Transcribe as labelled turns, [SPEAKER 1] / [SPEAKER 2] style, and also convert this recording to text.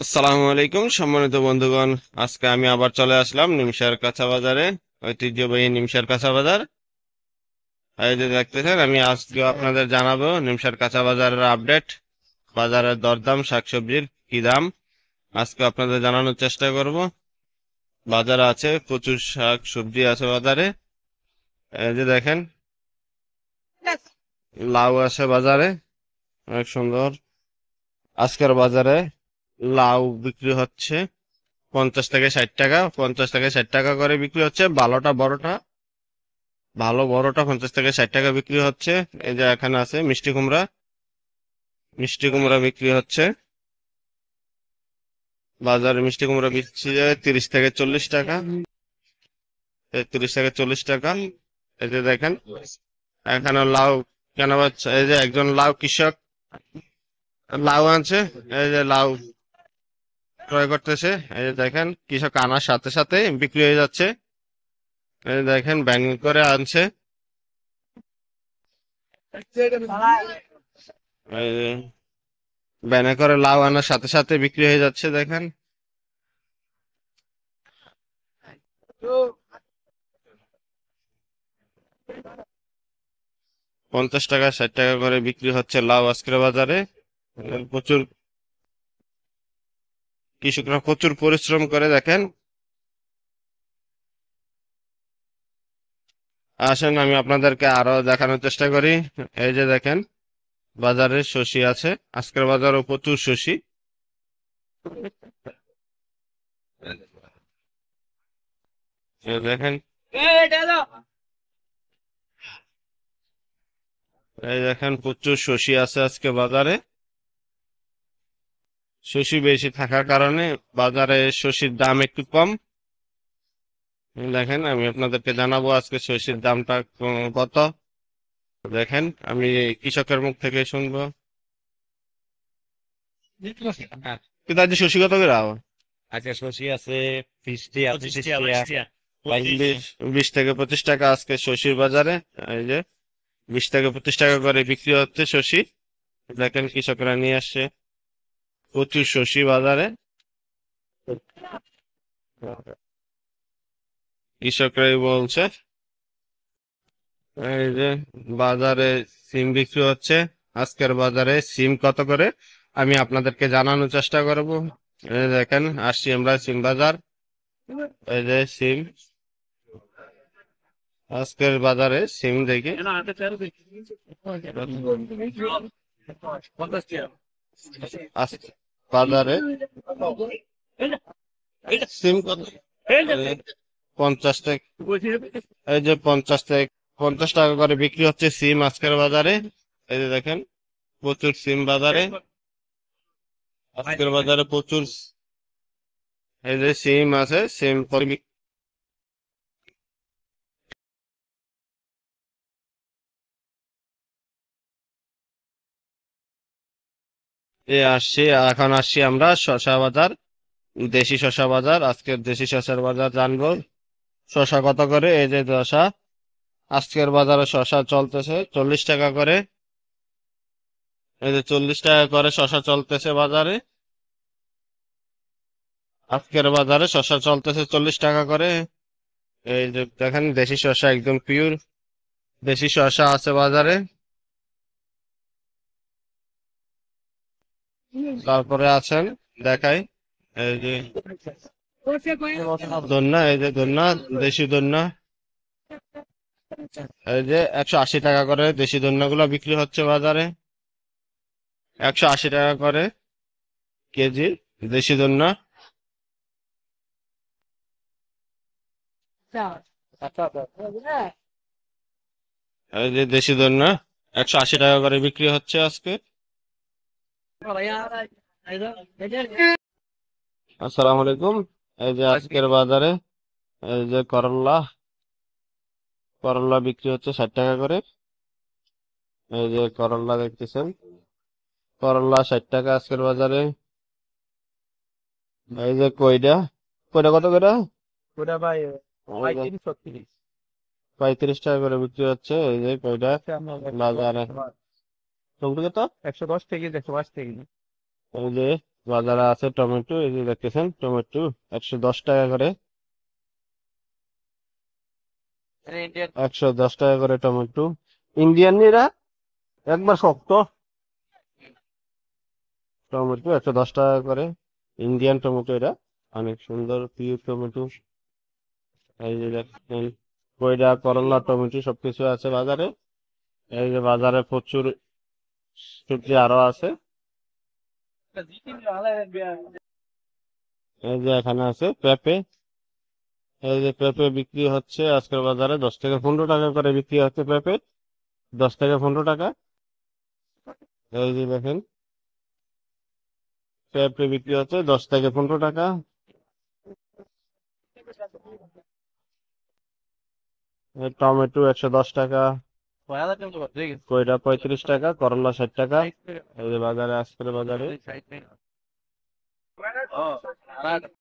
[SPEAKER 1] আসসালামু আলাইকুম সম্মানিত বন্ধুগণ। আজকে আমি আবার চলে আসলাম নিমসার কাঁচা বাজারে, ঐতিহ্যবাহী নিমসার কাঁচা বাজার। এই যে দেখতেছেন, আমি আজকে আপনাদের জানাবো নিমসার কাঁচা বাজারের আপডেট, বাজারের দরদাম, শাকসবজির কি দাম আজকে আপনাদের জানানোর চেষ্টা করব। বাজারে আছে প্রচুর শাক সবজি আছে বাজারে। এই যে দেখেন, লাউ আছে বাজারে, অনেক সুন্দর। আজকের বাজারে লাউ বিক্রি হচ্ছে 50 থেকে 60 টাকা, 50 থেকে 60 টাকা করে বিক্রি হচ্ছে। ভালো বড়টা 50 থেকে 60 টাকা বিক্রি হচ্ছে। এই যে এখানে আছে মিষ্টি কুমড়া, মিষ্টি কুমড়া বিক্রি হচ্ছে বাজারে। মিষ্টি কুমড়া বিক্রি 30 থেকে 40 টাকা, 30 থেকে 40 টাকা। এই যে দেখেন, এখানে লাউ কেন পাচ্ছে, এই যে একজন লাউ কৃষক লাউ আনছে, এই যে লাউ ক্রয় করতেছে। এই যে দেখেন, কৃষক আনার সাথে সাথে বিক্রি হয়ে যাচ্ছে। এই যে দেখেন, ব্যাং করে আনছে। এই যে ব্যানে করে লাউ আনার সাথে সাথে বিক্রি হয়ে যাচ্ছে, দেখেন। 50 টাকা 60 টাকা করে বিক্রি হচ্ছে লাউ আজকের বাজারে। প্রচুর কৃষকরা প্রচুর পরিশ্রম করে, দেখেন। আসেন আমি আপনাদেরকে আরো দেখানোর চেষ্টা করি। এই যে দেখেন, বাজারে শসি আছে, আজকের বাজারও প্রচুর শসি। এই দেখেন, এই দেখেন প্রচুর শসি আছে আজকে বাজারে। শসি বেশি থাকার কারণে বাজারে শসির দাম একটু কম। দেখেন, আমি আপনাদেরকে জানাবো আজকে শসির দামটা কত। দেখেন, আমি কৃষকের মুখ থেকে শুনবো। কিন্তু আজ শসি কত করে আবার?
[SPEAKER 2] আচ্ছা, শশি আছে 20 আর
[SPEAKER 3] 25 টিয়া
[SPEAKER 2] 25
[SPEAKER 3] 22
[SPEAKER 2] টাকা।
[SPEAKER 3] টিয়া 25
[SPEAKER 1] 20 থেকে 25 টাকা আজকে শসির বাজারে। এই যে 20 থেকে 25 টাকা করে বিক্রি হচ্ছে শসি। দেখেন, কৃষকরা নিয়ে আসছে প্রচুর শসি বাজারে। কৃষকরাই বলছে। এই যে বাজারে সিম বিক্রি হচ্ছে, আজকের বাজারে সিম কত করে আমি আপনাদেরকে জানানোর চেষ্টা করব। এই দেখেন, আসছি আমরা সিম বাজার। এই যে সিম, আজকের বাজারে সিম দেখি।
[SPEAKER 3] এনা হাতে চার দিই 50 টিয়া
[SPEAKER 1] আজ বাজারে
[SPEAKER 3] এটা
[SPEAKER 1] সিম কত?
[SPEAKER 3] এটা
[SPEAKER 1] এই 50 থেকে,
[SPEAKER 3] বলছি
[SPEAKER 1] এই যে 50 টাকা করে বিক্রি হচ্ছে সিম আজকের বাজারে। এই যে দেখেন, প্রচুর সিম বাজারে, আজকের বাজারে প্রচুর। এই যে সিম আছে, সিম এখন আসছি আমরা শসা বাজার, দেশি শসা বাজার। আজকের দেশি শসার বাজার জানবো। শসা কত করে? এই যে শসা, আজকের বাজারে শসা চলতেছে 40 টাকা করে। এই যে 40 টাকা করে শসা চলতেছে বাজারে। আজকের বাজারে শসা চলতেছে 40 টাকা করে। এই যে দেখেন, দেশি শসা একদম পিওর দেশি শসা আছে বাজারে। তারপরে আছেন, দেখাই, এই যে দন্না, এই যে দন্না, দেশি দন্না। এই যে 180 টাকা করে দেশি দন্না গুলা বিক্রি হচ্ছে বাজারে। 180 টাকা করে কেজি দেশি দন্না। এই যে দেশি দন্না 180 টাকা করে বিক্রি হচ্ছে আজকে। আসসালামু আলাইকুম। এই যে আজকের বাজারে এই যে করল্লা, করল্লা বিক্রি হচ্ছে 60 টাকা করে। এই যে করল্লা দেখতেছেন, করল্লা 60 টাকা আজকের বাজারে। এই যে কইডা, কইডা কত করে?
[SPEAKER 3] ওটা ভাই
[SPEAKER 1] এই যে
[SPEAKER 3] 35 36
[SPEAKER 1] 35 টাকা করে বিক্রি হচ্ছে। এই যে কইডা বাজারে। টমেটো কত?
[SPEAKER 3] 110 থেকে 120 থেকে
[SPEAKER 1] এই যে বাজারে আছে টমেটো, এই যে দেখতেছেন টমেটো 110 টাকা করে, 110 টাকা করে টমেটো। ইন্ডিয়ান নিরা একবার শক্ত টমেটো 110 টাকা করে, ইন্ডিয়ান টমেটো, এটা অনেক সুন্দর পিওর টমেটো। এই যে দেখছেন কইরা, করলা, টমেটো সবকিছু আছে বাজারে। এই যে বাজারে প্রচুর সবজি আরো আছে। এই যে এখানে আছে পেঁপে, এই যে পেঁপে বিক্রি হচ্ছে আজকের বাজারে 10 থেকে 15 টাকা করে বিক্রি হচ্ছে পেঁপে, 10 থেকে 15 টাকা। এই যে দেখেন পেঁপে বিক্রি হচ্ছে 10 থেকে 15 টাকা। এই টমেটো 110 টাকা, কইরা 35 টাকা, করলা 60 টাকা। এই যে বাজারে আজকের বাজারে